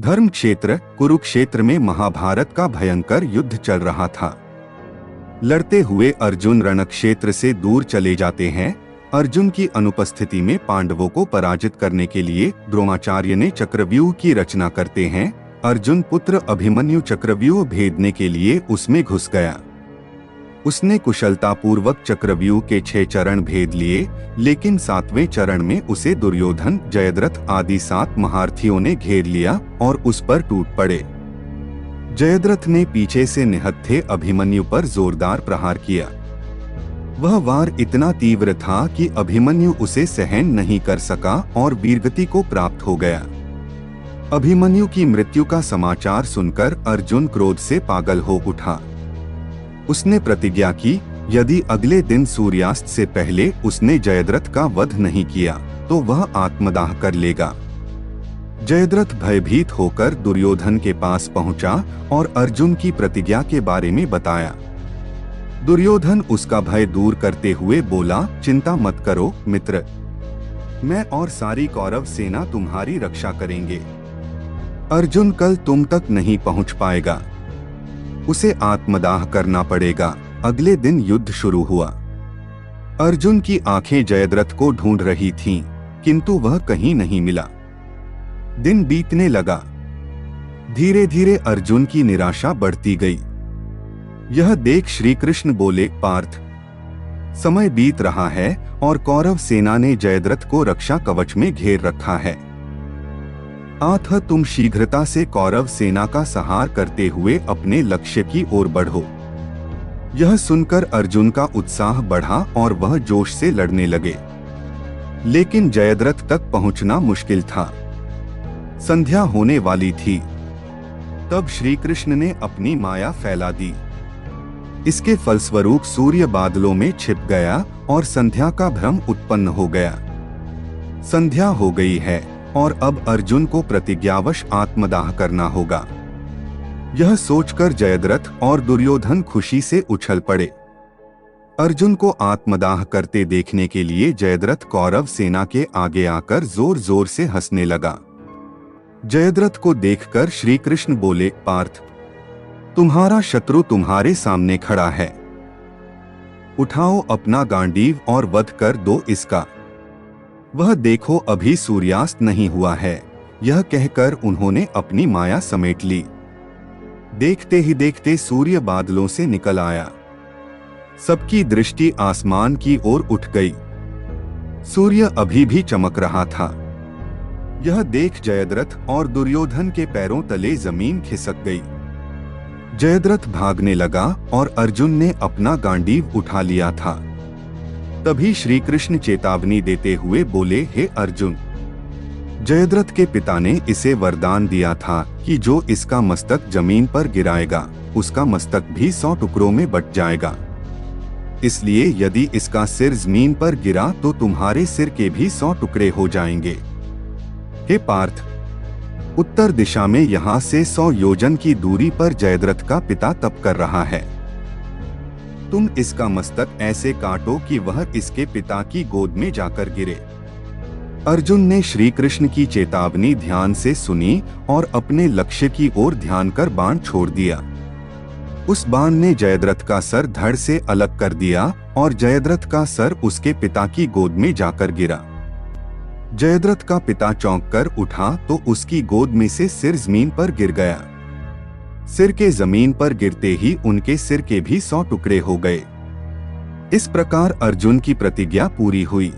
धर्म क्षेत्र कुरुक्षेत्र में महाभारत का भयंकर युद्ध चल रहा था। लड़ते हुए अर्जुन रणक्षेत्र से दूर चले जाते हैं। अर्जुन की अनुपस्थिति में पांडवों को पराजित करने के लिए द्रोणाचार्य ने चक्रव्यूह की रचना करते हैं। अर्जुन पुत्र अभिमन्यु चक्रव्यूह भेदने के लिए उसमें घुस गया। उसने कुशलतापूर्वक चक्रव्यूह के 6 चरण भेद लिए, लेकिन 7वें चरण में उसे दुर्योधन, जयद्रथ आदि 7 महारथियों ने घेर लिया और उस पर टूट पड़े। जयद्रथ ने पीछे से निहत्थे अभिमन्यु पर जोरदार प्रहार किया। वह वार इतना तीव्र था कि अभिमन्यु उसे सहन नहीं कर सका और वीरगति को प्राप्त हो गया। अभिमन्यु की मृत्यु का समाचार सुनकर अर्जुन क्रोध से पागल हो उठा। उसने प्रतिज्ञा की, यदि अगले दिन सूर्यास्त से पहले उसने जयद्रथ का वध नहीं किया तो वह आत्मदाह कर लेगा। जयद्रथ भयभीत होकर दुर्योधन के पास पहुंचा और अर्जुन की प्रतिज्ञा के बारे में बताया। दुर्योधन उसका भय दूर करते हुए बोला, चिंता मत करो मित्र, मैं और सारी कौरव सेना तुम्हारी रक्षा करेंगे। अर्जुन कल तुम तक नहीं पहुंच पाएगा, उसे आत्मदाह करना पड़ेगा। अगले दिन युद्ध शुरू हुआ। अर्जुन की आंखें जयद्रथ को ढूंढ रही थीं, किंतु वह कहीं नहीं मिला। दिन बीतने लगा। धीरे धीरे अर्जुन की निराशा बढ़ती गई। यह देख श्री कृष्ण बोले, पार्थ, समय बीत रहा है और कौरव सेना ने जयद्रथ को रक्षा कवच में घेर रखा है। अतः तुम शीघ्रता से कौरव सेना का संहार करते हुए अपने लक्ष्य की ओर बढ़ो। यह सुनकर अर्जुन का उत्साह बढ़ा और वह जोश से लड़ने लगे, लेकिन जयद्रथ तक पहुंचना मुश्किल था। संध्या होने वाली थी। तब श्री कृष्ण ने अपनी माया फैला दी। इसके फलस्वरूप सूर्य बादलों में छिप गया और संध्या का भ्रम उत्पन्न हो गया। संध्या हो गई है और अब अर्जुन को प्रतिज्ञावश आत्मदाह करना होगा। यह सोचकर जयद्रथ और दुर्योधन खुशी से उछल पड़े। अर्जुन को आत्मदाह करते देखने के लिए जयद्रथ कौरव सेना के आगे आकर जोर जोर से हंसने लगा। जयद्रथ को देखकर श्री कृष्ण बोले, पार्थ, तुम्हारा शत्रु तुम्हारे सामने खड़ा है। उठाओ अपना गांडीव और वध कर दो इसका। वह देखो अभी सूर्यास्त नहीं हुआ है। यह कहकर उन्होंने अपनी माया समेट ली। देखते ही देखते सूर्य बादलों से निकल आया। सबकी दृष्टि आसमान की ओर उठ गई। सूर्य अभी भी चमक रहा था। यह देख जयद्रथ और दुर्योधन के पैरों तले जमीन खिसक गई। जयद्रथ भागने लगा और अर्जुन ने अपना गांडीव उठा लिया था। तभी श्री कृष्ण चेतावनी देते हुए बोले, हे अर्जुन, जयद्रथ के पिता ने इसे वरदान दिया था कि जो इसका मस्तक जमीन पर गिराएगा उसका मस्तक भी 100 टुकड़ों में बट जाएगा। इसलिए यदि इसका सिर जमीन पर गिरा तो तुम्हारे सिर के भी 100 टुकड़े हो जाएंगे। हे पार्थ, उत्तर दिशा में यहाँ से 100 योजन की दूरी पर जयद्रथ का पिता तप कर रहा है। तुम इसका मस्तक ऐसे काटो कि वह इसके पिता की गोद में जाकर गिरे। अर्जुन ने श्री कृष्ण की चेतावनी ध्यान से सुनी और अपने लक्ष्य की ओर ध्यान कर बाण छोड़ दिया। उस बाण ने जयद्रथ का सर धड़ से अलग कर दिया और जयद्रथ का सर उसके पिता की गोद में जाकर गिरा। जयद्रथ का पिता चौंक कर उठा तो उसकी गोद में से सिर जमीन पर गिर गया। सिर के जमीन पर गिरते ही उनके सिर के भी 100 टुकड़े हो गए। इस प्रकार अर्जुन की प्रतिज्ञा पूरी हुई।